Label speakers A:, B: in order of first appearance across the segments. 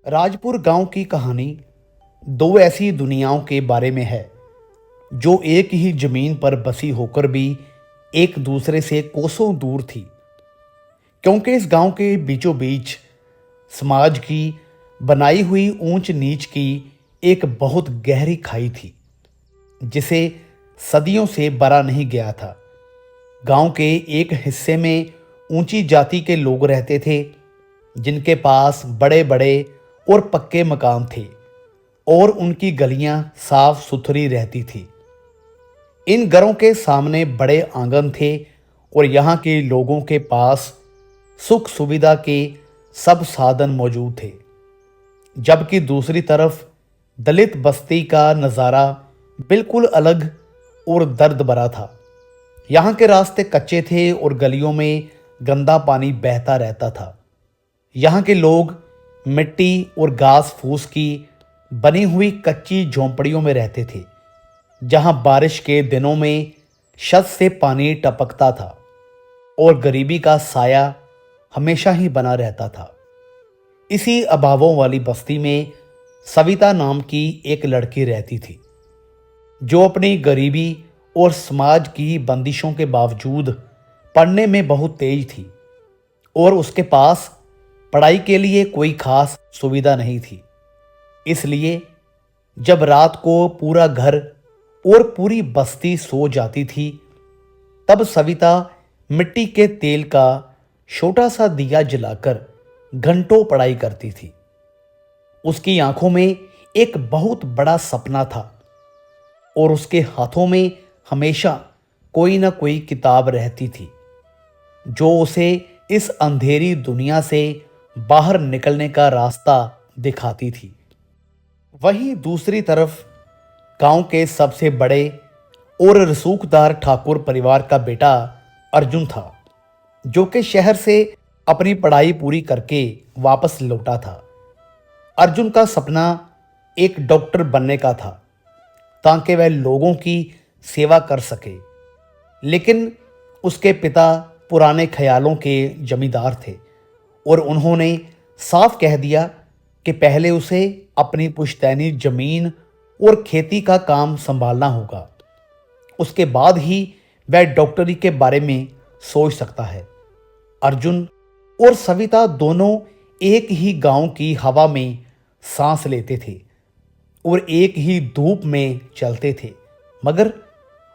A: राजपुर गांव की कहानी दो ऐसी दुनियाओं के बारे में है जो एक ही जमीन पर बसी होकर भी एक दूसरे से कोसों दूर थी। क्योंकि इस गांव के बीचों बीच समाज की बनाई हुई ऊंच नीच की एक बहुत गहरी खाई थी जिसे सदियों से भरा नहीं गया था। गांव के एक हिस्से में ऊंची जाति के लोग रहते थे जिनके पास बड़े बड़े और पक्के मकान थे और उनकी गलियां साफ सुथरी रहती थी। इन घरों के सामने बड़े आंगन थे और यहाँ के लोगों के पास सुख सुविधा के सब साधन मौजूद थे। जबकि दूसरी तरफ दलित बस्ती का नज़ारा बिल्कुल अलग और दर्द भरा था। यहाँ के रास्ते कच्चे थे और गलियों में गंदा पानी बहता रहता था। यहाँ के लोग मिट्टी और घास फूस की बनी हुई कच्ची झोंपड़ियों में रहते थे जहाँ बारिश के दिनों में छत से पानी टपकता था और गरीबी का साया हमेशा ही बना रहता था। इसी अभावों वाली बस्ती में सविता नाम की एक लड़की रहती थी जो अपनी गरीबी और समाज की बंदिशों के बावजूद पढ़ने में बहुत तेज थी और उसके पास पढ़ाई के लिए कोई खास सुविधा नहीं थी। इसलिए जब रात को पूरा घर और पूरी बस्ती सो जाती थी तब सविता मिट्टी के तेल का छोटा सा दिया जलाकर घंटों पढ़ाई करती थी। उसकी आंखों में एक बहुत बड़ा सपना था और उसके हाथों में हमेशा कोई ना कोई किताब रहती थी जो उसे इस अंधेरी दुनिया से बाहर निकलने का रास्ता दिखाती थी। वहीं दूसरी तरफ गांव के सबसे बड़े और रसूखदार ठाकुर परिवार का बेटा अर्जुन था जो कि शहर से अपनी पढ़ाई पूरी करके वापस लौटा था। अर्जुन का सपना एक डॉक्टर बनने का था ताकि वह लोगों की सेवा कर सके, लेकिन उसके पिता पुराने ख्यालों के जमींदार थे और उन्होंने साफ कह दिया कि पहले उसे अपनी पुश्तैनी जमीन और खेती का काम संभालना होगा, उसके बाद ही वह डॉक्टरी के बारे में सोच सकता है। अर्जुन और सविता दोनों एक ही गांव की हवा में सांस लेते थे और एक ही धूप में चलते थे, मगर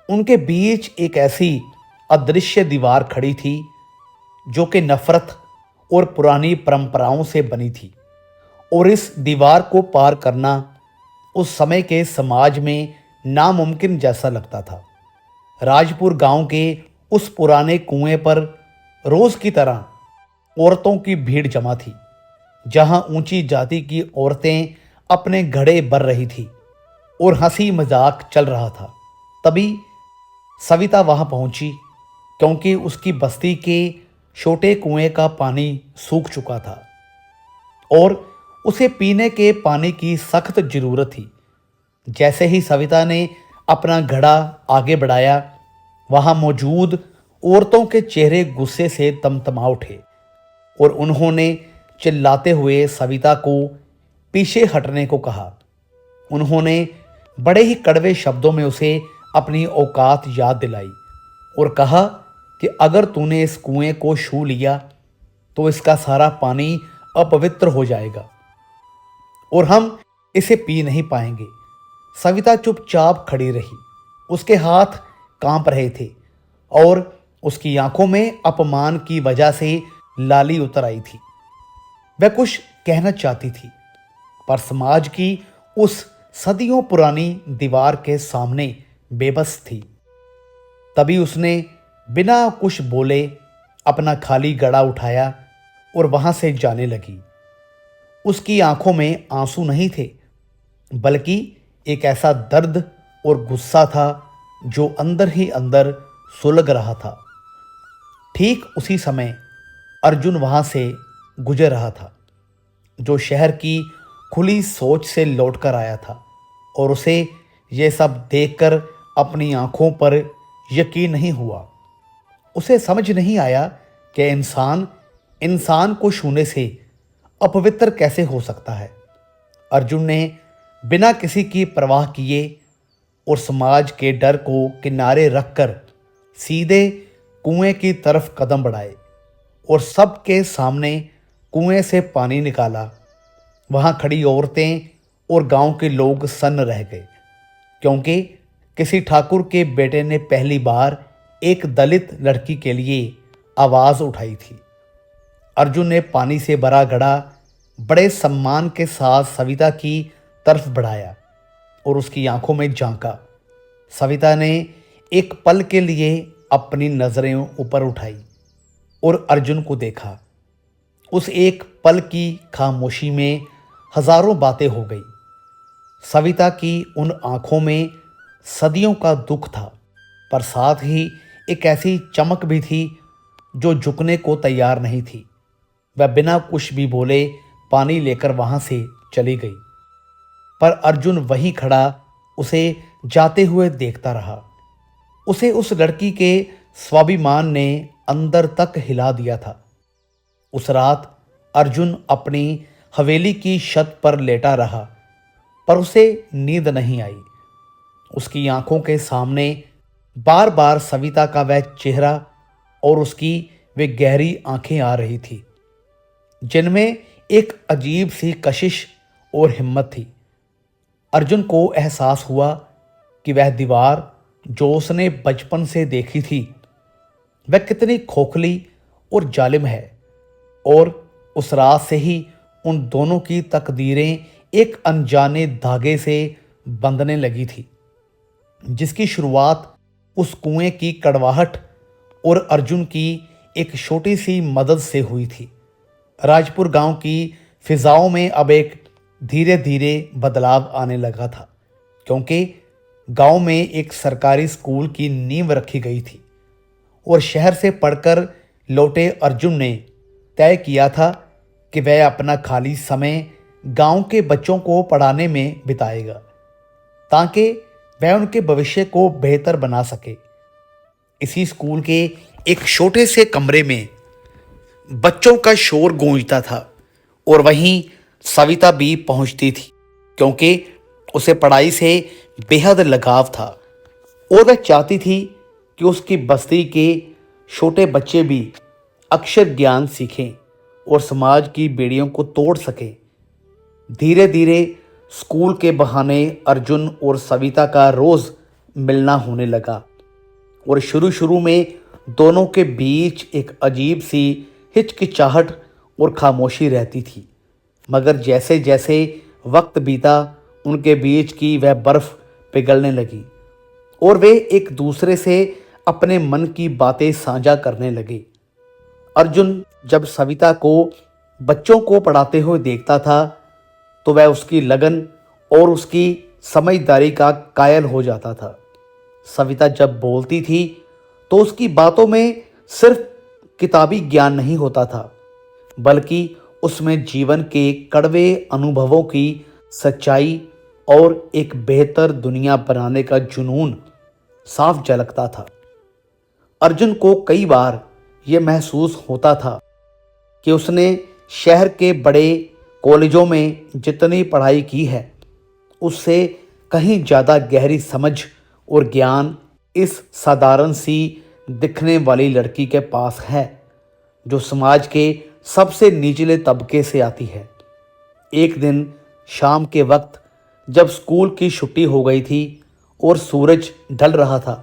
A: उनके बीच एक ऐसी अदृश्य दीवार खड़ी थी जो कि नफरत और पुरानी परंपराओं से बनी थी। और इस दीवार को पार करना उस समय के समाज में नामुमकिन जैसा लगता था। राजपुर गांव के उस पुराने कुएं पर रोज की तरह औरतों की भीड़ जमा थी जहां ऊंची जाति की औरतें अपने घड़े भर रही थी और हंसी मजाक चल रहा था। तभी सविता वहां पहुंची क्योंकि उसकी बस्ती के छोटे कुएं का पानी सूख चुका था और उसे पीने के पानी की सख्त जरूरत थी। जैसे ही सविता ने अपना घड़ा आगे बढ़ाया वहां मौजूद औरतों के चेहरे गुस्से से तमतमा उठे और उन्होंने चिल्लाते हुए सविता को पीछे हटने को कहा। उन्होंने बड़े ही कड़वे शब्दों में उसे अपनी औकात याद दिलाई और कहा कि अगर तूने इस कुएं को छू लिया तो इसका सारा पानी अपवित्र हो जाएगा और हम इसे पी नहीं पाएंगे। सविता चुपचाप खड़ी रही, उसके हाथ कांप रहे थे और उसकी आंखों में अपमान की वजह से लाली उतर आई थी। वह कुछ कहना चाहती थी पर समाज की उस सदियों पुरानी दीवार के सामने बेबस थी। तभी उसने बिना कुछ बोले अपना खाली घड़ा उठाया और वहां से जाने लगी। उसकी आंखों में आंसू नहीं थे बल्कि एक ऐसा दर्द और गुस्सा था जो अंदर ही अंदर सुलग रहा था। ठीक उसी समय अर्जुन वहां से गुजर रहा था जो शहर की खुली सोच से लौटकर आया था और उसे यह सब देखकर अपनी आंखों पर यकीन नहीं हुआ। उसे समझ नहीं आया कि इंसान को छूने से अपवित्र कैसे हो सकता है। अर्जुन ने बिना किसी की परवाह किए और समाज के डर को किनारे रखकर सीधे कुएं की तरफ कदम बढ़ाए और सबके सामने कुएं से पानी निकाला। वहां खड़ी औरतें और गांव के लोग सन्न रह गए, क्योंकि किसी ठाकुर के बेटे ने पहली बार एक दलित लड़की के लिए आवाज उठाई थी। अर्जुन ने पानी से भरा घड़ा बड़े सम्मान के साथ सविता की तरफ बढ़ाया और उसकी आंखों में झांका। सविता ने एक पल के लिए अपनी नजरें ऊपर उठाई और अर्जुन को देखा। उस एक पल की खामोशी में हजारों बातें हो गई। सविता की उन आंखों में सदियों का दुख था, पर साथ ही एक ऐसी चमक भी थी जो झुकने को तैयार नहीं थी। वह बिना कुछ भी बोले पानी लेकर वहां से चली गई, पर अर्जुन वहीं खड़ा उसे जाते हुए देखता रहा। उसे उस लड़की के स्वाभिमान ने अंदर तक हिला दिया था। उस रात अर्जुन अपनी हवेली की छत पर लेटा रहा, पर उसे नींद नहीं आई। उसकी आंखों के सामने बार बार सविता का वह चेहरा और उसकी वे गहरी आंखें आ रही थी, जिनमें एक अजीब सी कशिश और हिम्मत थी। अर्जुन को एहसास हुआ कि वह दीवार जो उसने बचपन से देखी थी वह कितनी खोखली और जालिम है, और उस रात से ही उन दोनों की तकदीरें एक अनजाने धागे से बंधने लगी थी, जिसकी शुरुआत उस कुएं की कड़वाहट और अर्जुन की एक छोटी सी मदद से हुई थी। राजपुर गांव की फिजाओं में अब एक धीरे धीरे बदलाव आने लगा था, क्योंकि गांव में एक सरकारी स्कूल की नींव रखी गई थी और शहर से पढ़कर लौटे अर्जुन ने तय किया था कि वह अपना खाली समय गांव के बच्चों को पढ़ाने में बिताएगा, ताकि वह उनके भविष्य को बेहतर बना सके। इसी स्कूल के एक छोटे से कमरे में बच्चों का शोर गूंजता था और वहीं सविता भी पहुंचती थी, क्योंकि उसे पढ़ाई से बेहद लगाव था और वह चाहती थी कि उसकी बस्ती के छोटे बच्चे भी अक्षर ज्ञान सीखें और समाज की बेड़ियों को तोड़ सकें। धीरे धीरे स्कूल के बहाने अर्जुन और सविता का रोज मिलना होने लगा और शुरू शुरू में दोनों के बीच एक अजीब सी हिचकिचाहट और खामोशी रहती थी, मगर जैसे जैसे वक्त बीता उनके बीच की वह बर्फ पिघलने लगी और वे एक दूसरे से अपने मन की बातें साझा करने लगे। अर्जुन जब सविता को बच्चों को पढ़ाते हुए देखता था तो वह उसकी लगन और उसकी समझदारी का कायल हो जाता था। सविता जब बोलती थी तो उसकी बातों में सिर्फ किताबी ज्ञान नहीं होता था, बल्कि उसमें जीवन के कड़वे अनुभवों की सच्चाई और एक बेहतर दुनिया बनाने का जुनून साफ झलकता था। अर्जुन को कई बार यह महसूस होता था कि उसने शहर के बड़े कॉलेजों में जितनी पढ़ाई की है, उससे कहीं ज़्यादा गहरी समझ और ज्ञान इस साधारण सी दिखने वाली लड़की के पास है, जो समाज के सबसे निचले तबके से आती है। एक दिन शाम के वक्त जब स्कूल की छुट्टी हो गई थी और सूरज ढल रहा था,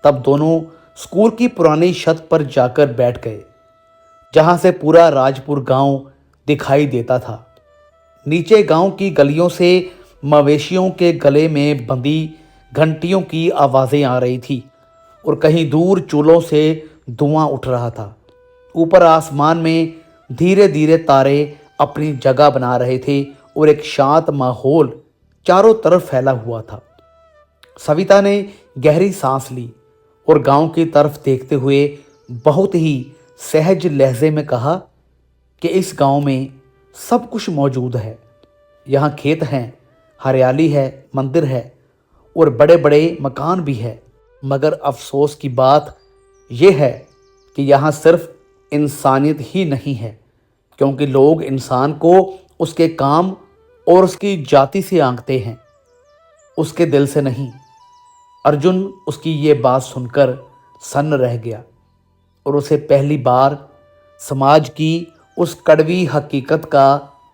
A: तब दोनों स्कूल की पुरानी छत पर जाकर बैठ गए, जहां से पूरा राजपुर गांव दिखाई देता था। नीचे गांव की गलियों से मवेशियों के गले में बंधी घंटियों की आवाज़ें आ रही थी और कहीं दूर चूल्हों से धुआं उठ रहा था। ऊपर आसमान में धीरे धीरे तारे अपनी जगह बना रहे थे और एक शांत माहौल चारों तरफ फैला हुआ था। सविता ने गहरी सांस ली और गांव की तरफ देखते हुए बहुत ही सहज लहजे में कहा कि इस गांव में सब कुछ मौजूद है। यहाँ खेत हैं, हरियाली है, मंदिर है और बड़े बड़े मकान भी है, मगर अफसोस की बात यह है कि यहाँ सिर्फ इंसानियत ही नहीं है, क्योंकि लोग इंसान को उसके काम और उसकी जाति से आंकते हैं, उसके दिल से नहीं। अर्जुन उसकी ये बात सुनकर सन्न रह गया और उसे पहली बार समाज की उस कड़वी हकीकत का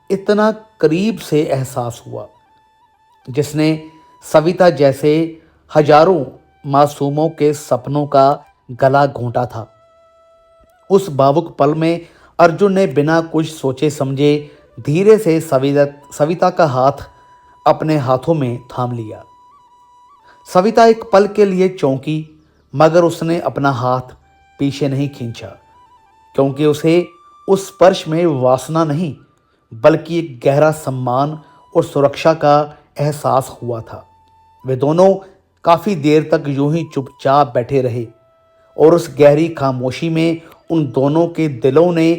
A: इतना करीब से एहसास हुआ, जिसने सविता जैसे हजारों मासूमों के सपनों का गला घोंटा था। उस भावुक पल में अर्जुन ने बिना कुछ सोचे समझे धीरे से सविता का हाथ अपने हाथों में थाम लिया। सविता एक पल के लिए चौंकी, मगर उसने अपना हाथ पीछे नहीं खींचा, क्योंकि उसे उस स्पर्श में वासना नहीं बल्कि एक गहरा सम्मान और सुरक्षा का एहसास हुआ था। वे दोनों काफी देर तक यूं ही चुपचाप बैठे रहे और उस गहरी खामोशी में उन दोनों के दिलों ने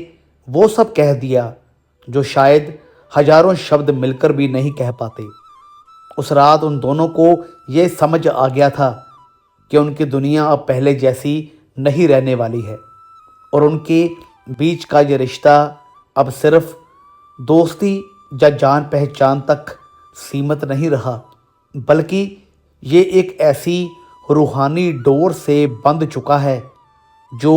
A: वो सब कह दिया जो शायद हजारों शब्द मिलकर भी नहीं कह पाते। उस रात उन दोनों को ये समझ आ गया था कि उनकी दुनिया अब पहले जैसी नहीं रहने वाली है और उनके बीच का ये रिश्ता अब सिर्फ दोस्ती या जान पहचान तक सीमित नहीं रहा, बल्कि ये एक ऐसी रूहानी डोर से बंध चुका है जो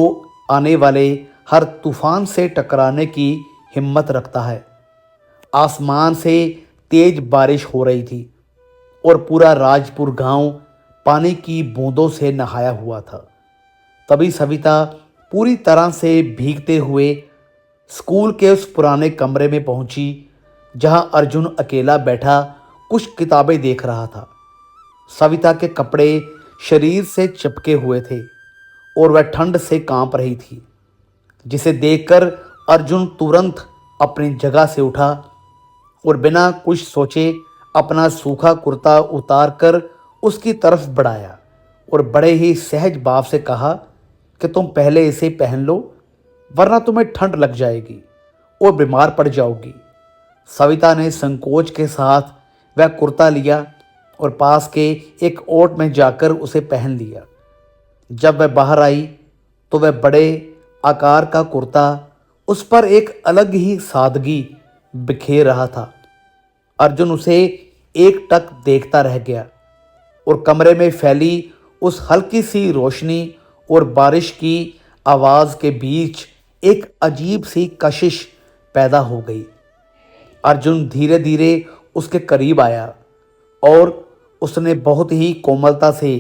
A: आने वाले हर तूफान से टकराने की हिम्मत रखता है। आसमान से तेज बारिश हो रही थी और पूरा राजपुर गांव पानी की बूंदों से नहाया हुआ था। तभी सविता पूरी तरह से भीगते हुए स्कूल के उस पुराने कमरे में पहुंची जहां अर्जुन अकेला बैठा कुछ किताबें देख रहा था। सविता के कपड़े शरीर से चिपके हुए थे और वह ठंड से कांप रही थी, जिसे देखकर अर्जुन तुरंत अपनी जगह से उठा और बिना कुछ सोचे अपना सूखा कुर्ता उतार कर उसकी तरफ बढ़ाया और बड़े ही सहज भाव से कहा कि तुम पहले इसे पहन लो, वरना तुम्हें ठंड लग जाएगी और बीमार पड़ जाओगी। सविता ने संकोच के साथ वह कुर्ता लिया और पास के एक ओट में जाकर उसे पहन लिया। जब वह बाहर आई तो वह बड़े आकार का कुर्ता उस पर एक अलग ही सादगी बिखेर रहा था। अर्जुन उसे एकटक देखता रह गया और कमरे में फैली उस हल्की सी रोशनी और बारिश की आवाज़ के बीच एक अजीब सी कशिश पैदा हो गई। अर्जुन धीरे धीरे उसके करीब आया और उसने बहुत ही कोमलता से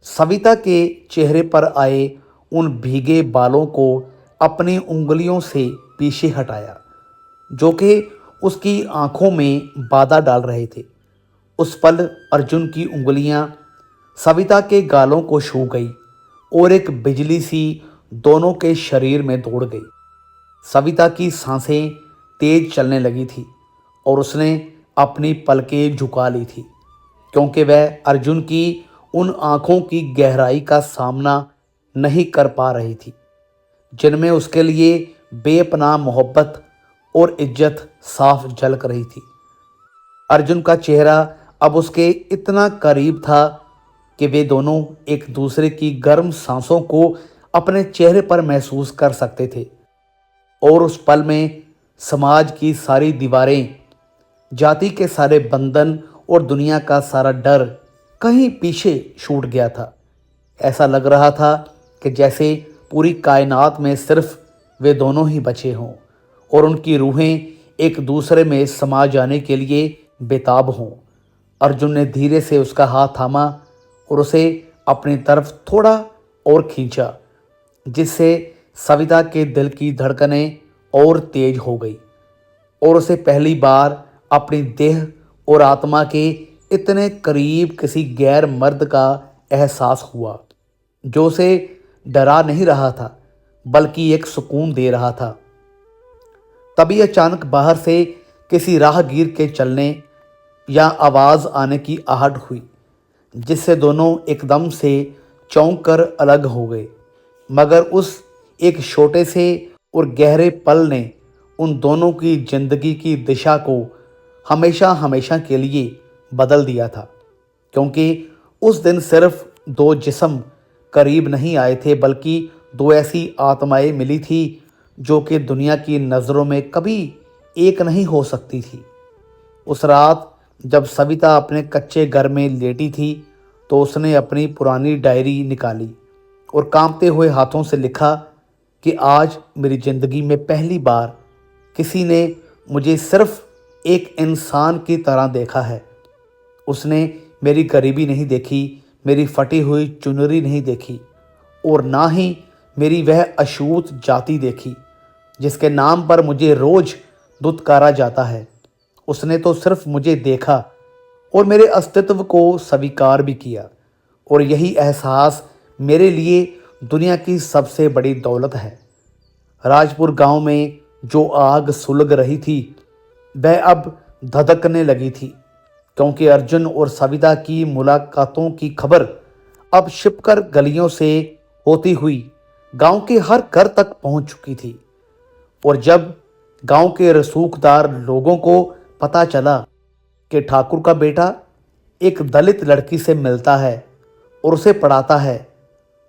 A: सविता के चेहरे पर आए उन भीगे बालों को अपनी उंगलियों से पीछे हटाया, जो कि उसकी आंखों में बाधा डाल रहे थे। उस पल अर्जुन की उंगलियां सविता के गालों को छू गई और एक बिजली सी दोनों के शरीर में दौड़ गई। सविता की सांसें तेज चलने लगी थी और उसने अपनी पलकें झुका ली थी, क्योंकि वह अर्जुन की उन आंखों की गहराई का सामना नहीं कर पा रही थी, जिनमें उसके लिए बेपनाह मोहब्बत और इज्जत साफ झलक रही थी। अर्जुन का चेहरा अब उसके इतना करीब था कि वे दोनों एक दूसरे की गर्म सांसों को अपने चेहरे पर महसूस कर सकते थे और उस पल में समाज की सारी दीवारें, जाति के सारे बंधन और दुनिया का सारा डर कहीं पीछे छूट गया था। ऐसा लग रहा था कि जैसे पूरी कायनात में सिर्फ वे दोनों ही बचे हों और उनकी रूहें एक दूसरे में समा जाने के लिए बेताब हों। अर्जुन ने धीरे से उसका हाथ थामा और उसे अपनी तरफ थोड़ा और खींचा, जिससे सविता के दिल की धड़कनें और तेज हो गई और उसे पहली बार अपनी देह और आत्मा के इतने करीब किसी गैर मर्द का एहसास हुआ, जो उसे डरा नहीं रहा था बल्कि एक सुकून दे रहा था। तभी अचानक बाहर से किसी राहगीर के चलने या आवाज़ आने की आहट हुई, जिससे दोनों एकदम से चौंक कर अलग हो गए। मगर उस एक छोटे से और गहरे पल ने उन दोनों की जिंदगी की दिशा को हमेशा हमेशा के लिए बदल दिया था, क्योंकि उस दिन सिर्फ दो जिस्म करीब नहीं आए थे, बल्कि दो ऐसी आत्माएं मिली थी जो कि दुनिया की नज़रों में कभी एक नहीं हो सकती थी। उस रात जब सविता अपने कच्चे घर में लेटी थी तो उसने अपनी पुरानी डायरी निकाली और कांपते हुए हाथों से लिखा कि आज मेरी ज़िंदगी में पहली बार किसी ने मुझे सिर्फ एक इंसान की तरह देखा है। उसने मेरी गरीबी नहीं देखी, मेरी फटी हुई चुनरी नहीं देखी और ना ही मेरी वह अछूत जाति देखी जिसके नाम पर मुझे रोज दुत्कारा जाता है। उसने तो सिर्फ मुझे देखा और मेरे अस्तित्व को स्वीकार भी किया और यही एहसास मेरे लिए दुनिया की सबसे बड़ी दौलत है। राजपुर गांव में जो आग सुलग रही थी वह अब धधकने लगी थी, क्योंकि अर्जुन और सविता की मुलाकातों की खबर अब छिपकर गलियों से होती हुई गांव के हर घर तक पहुंच चुकी थी। और जब गांव के रसूखदार लोगों को पता चला कि ठाकुर का बेटा एक दलित लड़की से मिलता है और उसे पढ़ाता है,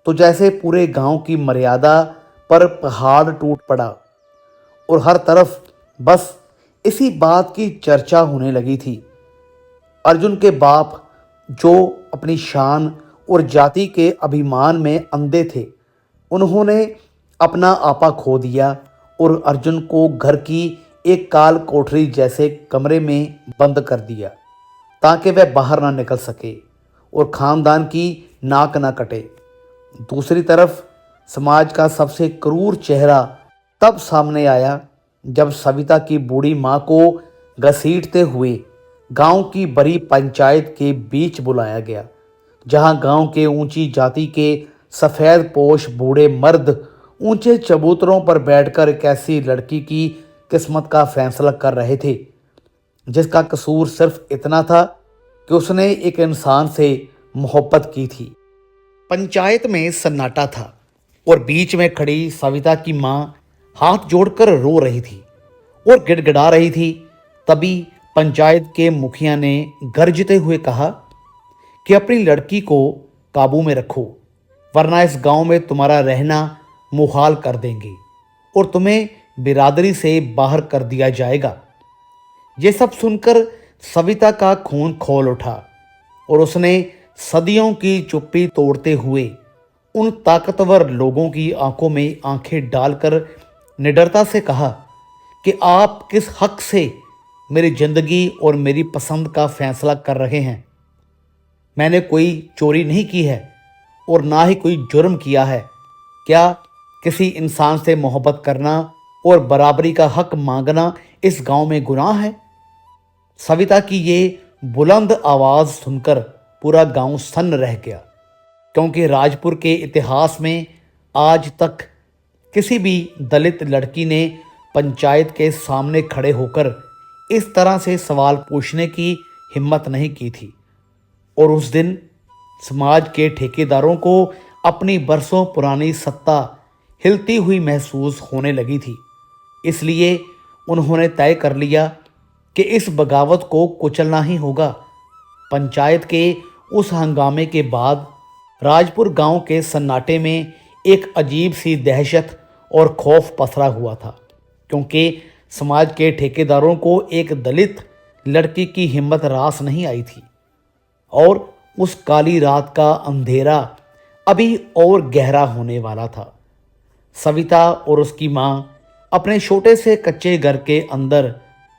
A: तो जैसे पूरे गांव की मर्यादा पर पहाड़ टूट पड़ा और हर तरफ बस इसी बात की चर्चा होने लगी थी। अर्जुन के बाप, जो अपनी शान और जाति के अभिमान में अंधे थे, उन्होंने अपना आपा खो दिया और अर्जुन को घर की एक काल कोठरी जैसे कमरे में बंद कर दिया ताकि वह बाहर ना निकल सके और खानदान की नाक ना कटे। दूसरी तरफ समाज का सबसे क्रूर चेहरा तब सामने आया जब सविता की बूढ़ी माँ को घसीटते हुए गांव की बड़ी पंचायत के बीच बुलाया गया, जहां गांव के ऊंची जाति के सफ़ेद पोश बूढ़े मर्द ऊंचे चबूतरों पर बैठकर एक ऐसी लड़की की किस्मत का फैसला कर रहे थे जिसका कसूर सिर्फ इतना था कि उसने एक इंसान से मोहब्बत की थी। पंचायत में सन्नाटा था और बीच में खड़ी सविता की माँ हाथ जोड़कर रो रही थी और गिड़गिड़ा रही थी। तभी पंचायत के मुखिया ने गरजते हुए कहा कि अपनी लड़की को काबू में रखो, वरना इस गांव में तुम्हारा रहना मुहाल कर देंगे और तुम्हें बिरादरी से बाहर कर दिया जाएगा। ये सब सुनकर सविता का खून खौल उठा और उसने सदियों की चुप्पी तोड़ते हुए उन ताकतवर लोगों की आंखों में आंखें डालकर निडरता से कहा कि आप किस हक से मेरी जिंदगी और मेरी पसंद का फैसला कर रहे हैं। मैंने कोई चोरी नहीं की है और ना ही कोई जुर्म किया है। क्या किसी इंसान से मोहब्बत करना और बराबरी का हक मांगना इस गांव में गुनाह है? सविता की ये बुलंद आवाज़ सुनकर पूरा गांव सन्न रह गया, क्योंकि राजपुर के इतिहास में आज तक किसी भी दलित लड़की ने पंचायत के सामने खड़े होकर इस तरह से सवाल पूछने की हिम्मत नहीं की थी। और उस दिन समाज के ठेकेदारों को अपनी बरसों पुरानी सत्ता हिलती हुई महसूस होने लगी थी। इसलिए उन्होंने तय कर लिया कि इस बगावत को कुचलना ही होगा। पंचायत के उस हंगामे के बाद राजपुर गांव के सन्नाटे में एक अजीब सी दहशत और खौफ पसरा हुआ था, क्योंकि समाज के ठेकेदारों को एक दलित लड़की की हिम्मत रास नहीं आई थी और उस काली रात का अंधेरा अभी और गहरा होने वाला था। सविता और उसकी माँ अपने छोटे से कच्चे घर के अंदर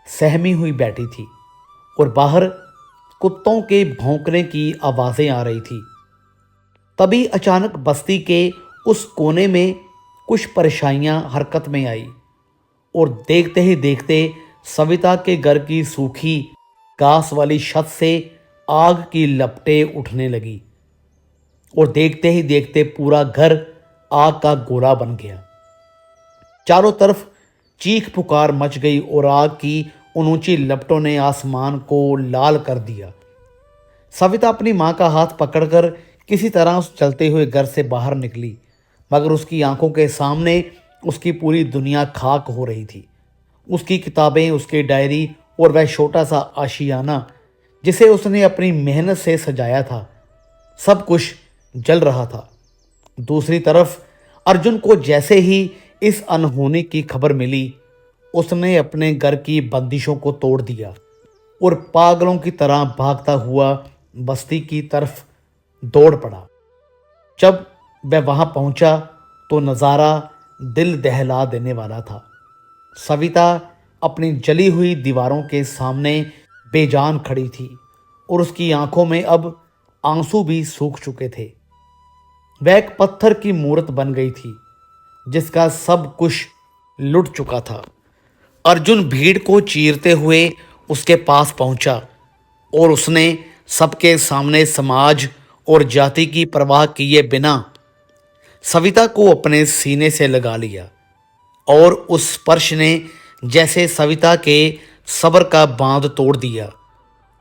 A: सहमी हुई बैठी थी और बाहर कुत्तों के भौंकने की आवाज़ें आ रही थी। तभी अचानक बस्ती के उस कोने में कुछ परछाइयाँ हरकत में आई और देखते ही देखते सविता के घर की सूखी घास वाली छत से आग की लपटें उठने लगी और देखते ही देखते पूरा घर आग का गोला बन गया। चारों तरफ चीख पुकार मच गई और आग की उन ऊंची लपटों ने आसमान को लाल कर दिया। सविता अपनी माँ का हाथ पकड़कर किसी तरह उस चलते हुए घर से बाहर निकली, मगर उसकी आंखों के सामने उसकी पूरी दुनिया खाक हो रही थी। उसकी किताबें, उसकी डायरी और वह छोटा सा आशियाना जिसे उसने अपनी मेहनत से सजाया था, सब कुछ जल रहा था। दूसरी तरफ अर्जुन को जैसे ही इस अनहोनी की खबर मिली, उसने अपने घर की बंदिशों को तोड़ दिया और पागलों की तरह भागता हुआ बस्ती की तरफ दौड़ पड़ा। जब वह वहां पहुंचा तो नज़ारा दिल दहला देने वाला था। सविता अपनी जली हुई दीवारों के सामने बेजान खड़ी थी और उसकी आंखों में अब आंसू भी सूख चुके थे। वह एक पत्थर की मूर्त बन गई थी जिसका सब कुछ लुट चुका था। अर्जुन भीड़ को चीरते हुए उसके पास पहुंचा और उसने सबके सामने समाज और जाति की परवाह किए बिना सविता को अपने सीने से लगा लिया और उस स्पर्श ने जैसे सविता के सब्र का बांध तोड़ दिया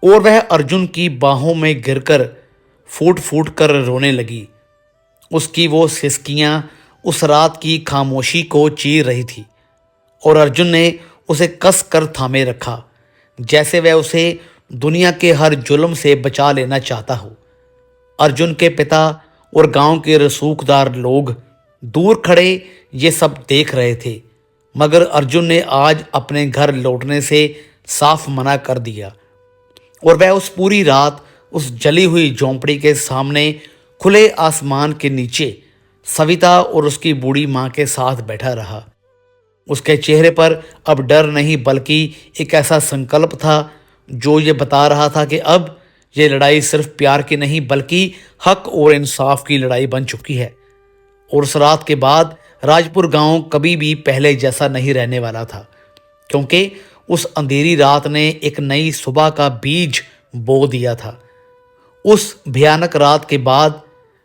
A: और वह अर्जुन की बाहों में गिरकर फूट फूट कर रोने लगी। उसकी वो सिसकियां उस रात की खामोशी को चीर रही थी और अर्जुन ने उसे कस कर थामे रखा, जैसे वह उसे दुनिया के हर जुल्म से बचा लेना चाहता हो। अर्जुन के पिता और गांव के रसूखदार लोग दूर खड़े ये सब देख रहे थे, मगर अर्जुन ने आज अपने घर लौटने से साफ मना कर दिया और वह उस पूरी रात उस जली हुई झोंपड़ी के सामने खुले आसमान के नीचे सविता और उसकी बूढ़ी माँ के साथ बैठा रहा। उसके चेहरे पर अब डर नहीं बल्कि एक ऐसा संकल्प था जो ये बता रहा था कि अब ये लड़ाई सिर्फ प्यार की नहीं बल्कि हक और इंसाफ की लड़ाई बन चुकी है। और उस रात के बाद राजपुर गांव कभी भी पहले जैसा नहीं रहने वाला था, क्योंकि उस अंधेरी रात ने एक नई सुबह का बीज बो दिया था। उस भयानक रात के बाद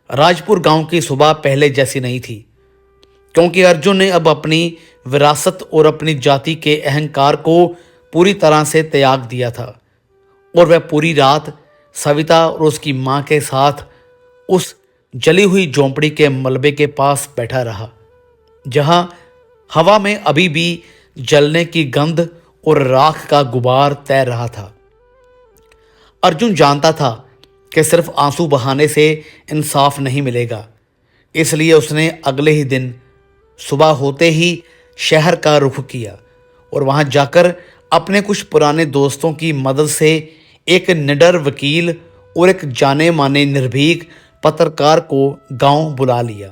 A: राजपुर गांव की सुबह पहले जैसी नहीं थी, क्योंकि अर्जुन ने अब अपनी विरासत और अपनी जाति के अहंकार को पूरी तरह से त्याग दिया था और वह पूरी रात सविता और उसकी माँ के साथ उस जली हुई झोंपड़ी के मलबे के पास बैठा रहा, जहां हवा में अभी भी जलने की गंध और राख का गुबार तैर रहा था। अर्जुन जानता था कि सिर्फ आंसू बहाने से इंसाफ नहीं मिलेगा, इसलिए उसने अगले ही दिन सुबह होते ही शहर का रुख किया और वहां जाकर अपने कुछ पुराने दोस्तों की मदद से एक निडर वकील और एक जाने माने निर्भीक पत्रकार को गांव बुला लिया।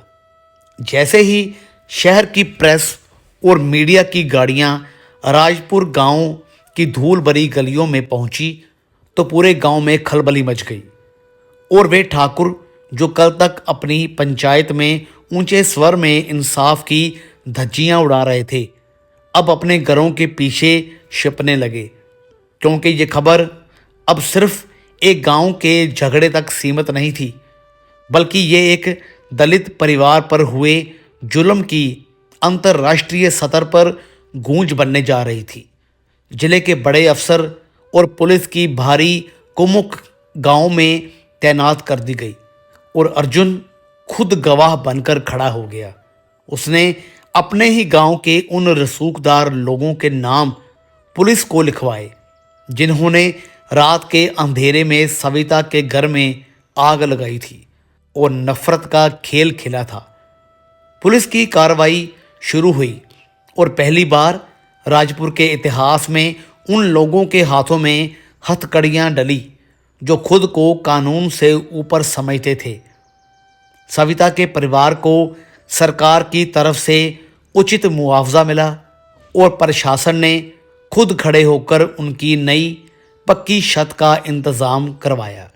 A: जैसे ही शहर की प्रेस और मीडिया की गाड़ियां राजपुर गांव की धूल भरी गलियों में पहुंची तो पूरे गांव में खलबली मच गई और वे ठाकुर जो कल तक अपनी पंचायत में ऊंचे स्वर में इंसाफ की धज्जियां उड़ा रहे थे, अब अपने घरों के पीछे छिपने लगे, क्योंकि ये खबर अब सिर्फ एक गांव के झगड़े तक सीमित नहीं थी, बल्कि ये एक दलित परिवार पर हुए जुल्म की अंतर्राष्ट्रीय सतह पर गूंज बनने जा रही थी। जिले के बड़े अफसर और पुलिस की भारी कुमुक गांव में तैनात कर दी गई और अर्जुन खुद गवाह बनकर खड़ा हो गया। उसने अपने ही गांव के उन रसूखदार लोगों के नाम पुलिस को लिखवाए जिन्होंने रात के अंधेरे में सविता के घर में आग लगाई थी और नफरत का खेल खेला था। पुलिस की कार्रवाई शुरू हुई और पहली बार राजपुर के इतिहास में उन लोगों के हाथों में हथकड़ियां डली जो खुद को कानून से ऊपर समझते थे। सविता के परिवार को सरकार की तरफ से उचित मुआवजा मिला और प्रशासन ने खुद खड़े होकर उनकी नई पक्की छत का इंतजाम करवाया।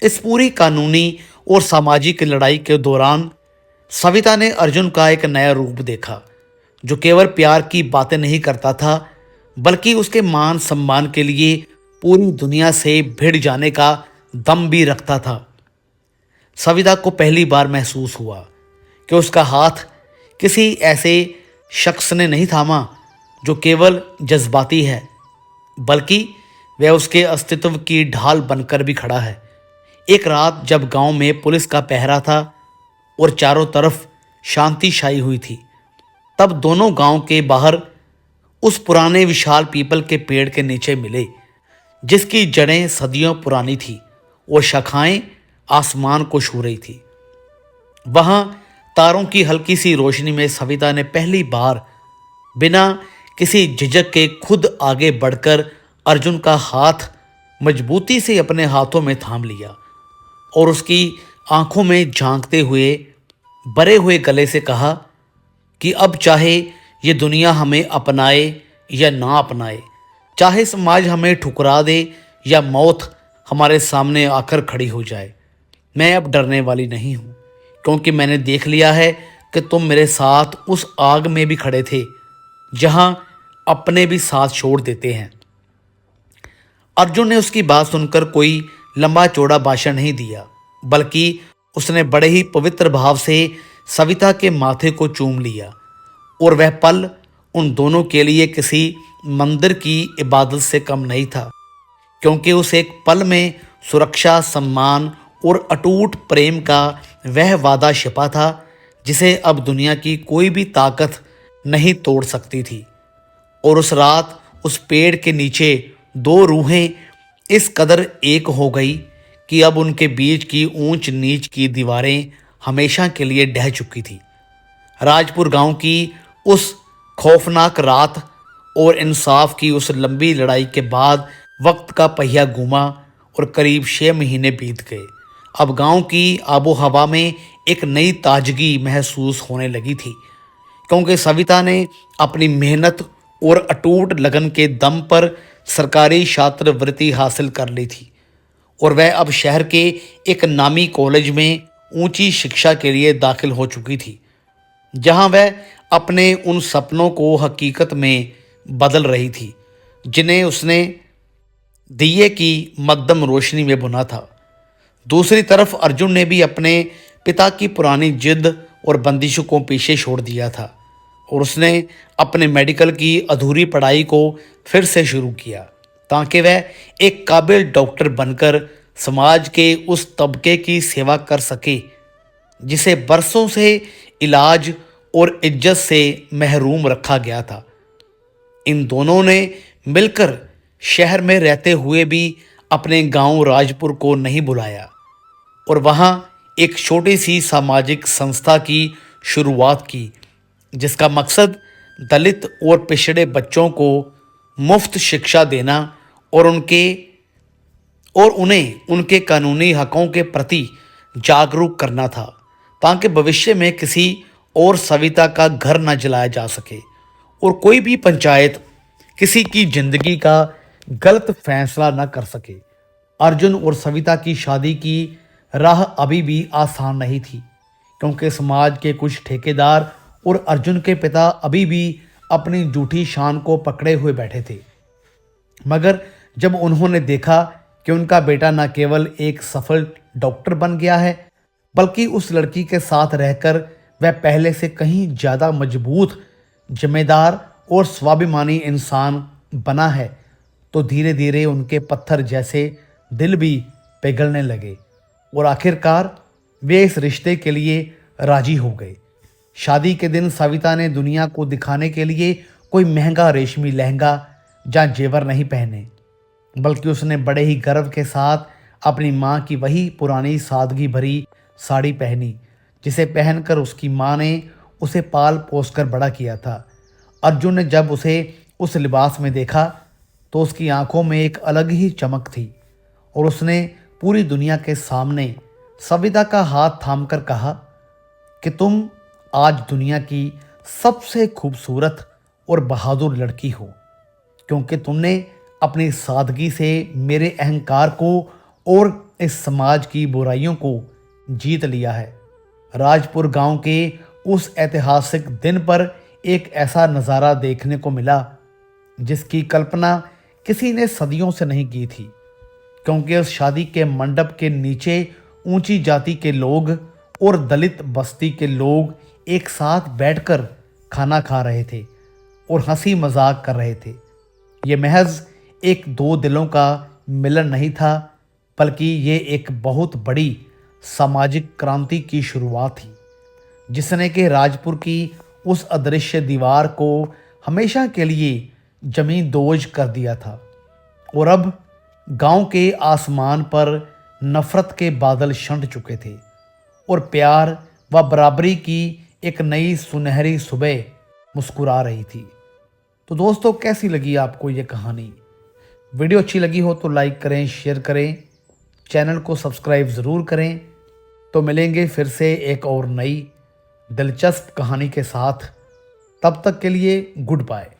A: इस पूरी कानूनी और सामाजिक लड़ाई के दौरान सविता ने अर्जुन का एक नया रूप देखा, जो केवल प्यार की बातें नहीं करता था बल्कि उसके मान सम्मान के लिए पूरी दुनिया से भिड़ जाने का दम भी रखता था। सविता को पहली बार महसूस हुआ कि उसका हाथ किसी ऐसे शख्स ने नहीं थामा जो केवल जज्बाती है, बल्कि वह उसके अस्तित्व की ढाल बनकर भी खड़ा है। एक रात जब गांव में पुलिस का पहरा था और चारों तरफ शांति छाई हुई थी, तब दोनों गांव के बाहर उस पुराने विशाल पीपल के पेड़ के नीचे मिले, जिसकी जड़ें सदियों पुरानी थी और शाखाएं आसमान को छू रही थी। वहां तारों की हल्की सी रोशनी में सविता ने पहली बार बिना किसी झिझक के खुद आगे बढ़कर अर्जुन का हाथ मजबूती से अपने हाथों में थाम लिया और उसकी आंखों में झांकते हुए भरे हुए गले से कहा कि अब चाहे ये दुनिया हमें अपनाए या ना अपनाए, चाहे समाज हमें ठुकरा दे या मौत हमारे सामने आकर खड़ी हो जाए, मैं अब डरने वाली नहीं हूँ, क्योंकि मैंने देख लिया है कि तुम मेरे साथ उस आग में भी खड़े थे जहाँ अपने भी साथ छोड़ देते हैं। अर्जुन ने उसकी बात सुनकर कोई लंबा चौड़ा भाषण नहीं दिया, बल्कि उसने बड़े ही पवित्र भाव से सविता के माथे को चूम लिया और वह पल उन दोनों के लिए किसी मंदिर की इबादत से कम नहीं था, क्योंकि उस एक पल में सुरक्षा, सम्मान और अटूट प्रेम का वह वादा छिपा था जिसे अब दुनिया की कोई भी ताकत नहीं तोड़ सकती थी। और उस रात उस पेड़ के नीचे दो रूहें इस कदर एक हो गई कि अब उनके बीच की ऊंच नीच की दीवारें हमेशा के लिए ढह चुकी थी। राजपुर गांव की उस खौफनाक रात और इंसाफ की उस लंबी लड़ाई के बाद वक्त का पहिया घूमा और करीब 6 महीने बीत गए। अब गांव की आबो हवा में एक नई ताजगी महसूस होने लगी थी, क्योंकि सविता ने अपनी मेहनत और अटूट लगन के दम पर सरकारी छात्रवृत्ति हासिल कर ली थी और वह अब शहर के एक नामी कॉलेज में ऊंची शिक्षा के लिए दाखिल हो चुकी थी, जहां वह अपने उन सपनों को हकीकत में बदल रही थी जिन्हें उसने दिए की मध्यम रोशनी में बुना था। दूसरी तरफ अर्जुन ने भी अपने पिता की पुरानी जिद और बंदिशों को पीछे छोड़ दिया था और उसने अपने मेडिकल की अधूरी पढ़ाई को फिर से शुरू किया, ताकि वह एक काबिल डॉक्टर बनकर समाज के उस तबके की सेवा कर सके जिसे बरसों से इलाज और इज्जत से महरूम रखा गया था। इन दोनों ने मिलकर शहर में रहते हुए भी अपने गांव राजपुर को नहीं बुलाया और वहां एक छोटी सी सामाजिक संस्था की शुरुआत की, जिसका मकसद दलित और पिछड़े बच्चों को मुफ्त शिक्षा देना और उन्हें उनके कानूनी हकों के प्रति जागरूक करना था, ताकि भविष्य में किसी और सविता का घर न जलाया जा सके और कोई भी पंचायत किसी की जिंदगी का गलत फैसला न कर सके। अर्जुन और सविता की शादी की राह अभी भी आसान नहीं थी, क्योंकि समाज के कुछ ठेकेदार और अर्जुन के पिता अभी भी अपनी झूठी शान को पकड़े हुए बैठे थे। मगर जब उन्होंने देखा कि उनका बेटा न केवल एक सफल डॉक्टर बन गया है, बल्कि उस लड़की के साथ रहकर वह पहले से कहीं ज़्यादा मजबूत, जिम्मेदार और स्वाभिमानी इंसान बना है, तो धीरे धीरे उनके पत्थर जैसे दिल भी पिघलने लगे और आखिरकार वे इस रिश्ते के लिए राजी हो गए। शादी के दिन सविता ने दुनिया को दिखाने के लिए कोई महंगा रेशमी लहंगा या जेवर नहीं पहने, बल्कि उसने बड़े ही गर्व के साथ अपनी माँ की वही पुरानी सादगी भरी साड़ी पहनी, जिसे पहनकर उसकी माँ ने उसे पाल पोस कर बड़ा किया था। अर्जुन ने जब उसे उस लिबास में देखा तो उसकी आंखों में एक अलग ही चमक थी और उसने पूरी दुनिया के सामने सविता का हाथ थामकर कहा कि तुम आज दुनिया की सबसे खूबसूरत और बहादुर लड़की हो, क्योंकि तुमने अपनी सादगी से मेरे अहंकार को और इस समाज की बुराइयों को जीत लिया है। राजपुर गांव के उस ऐतिहासिक दिन पर एक ऐसा नज़ारा देखने को मिला जिसकी कल्पना किसी ने सदियों से नहीं की थी, क्योंकि उस शादी के मंडप के नीचे ऊंची जाति के लोग और दलित बस्ती के लोग एक साथ बैठकर खाना खा रहे थे और हंसी मजाक कर रहे थे। ये महज एक दो दिलों का मिलन नहीं था, बल्कि ये एक बहुत बड़ी सामाजिक क्रांति की शुरुआत थी, जिसने कि राजपुर की उस अदृश्य दीवार को हमेशा के लिए जमीन दोज कर दिया था। और अब गांव के आसमान पर नफरत के बादल छंट चुके थे और प्यार, वह बराबरी की एक नई सुनहरी सुबह मुस्कुरा रही थी। तो दोस्तों, कैसी लगी आपको ये कहानी? वीडियो अच्छी लगी हो तो लाइक करें, शेयर करें, चैनल को सब्सक्राइब ज़रूर करें। तो मिलेंगे फिर से एक और नई दिलचस्प कहानी के साथ। तब तक के लिए गुड बाय।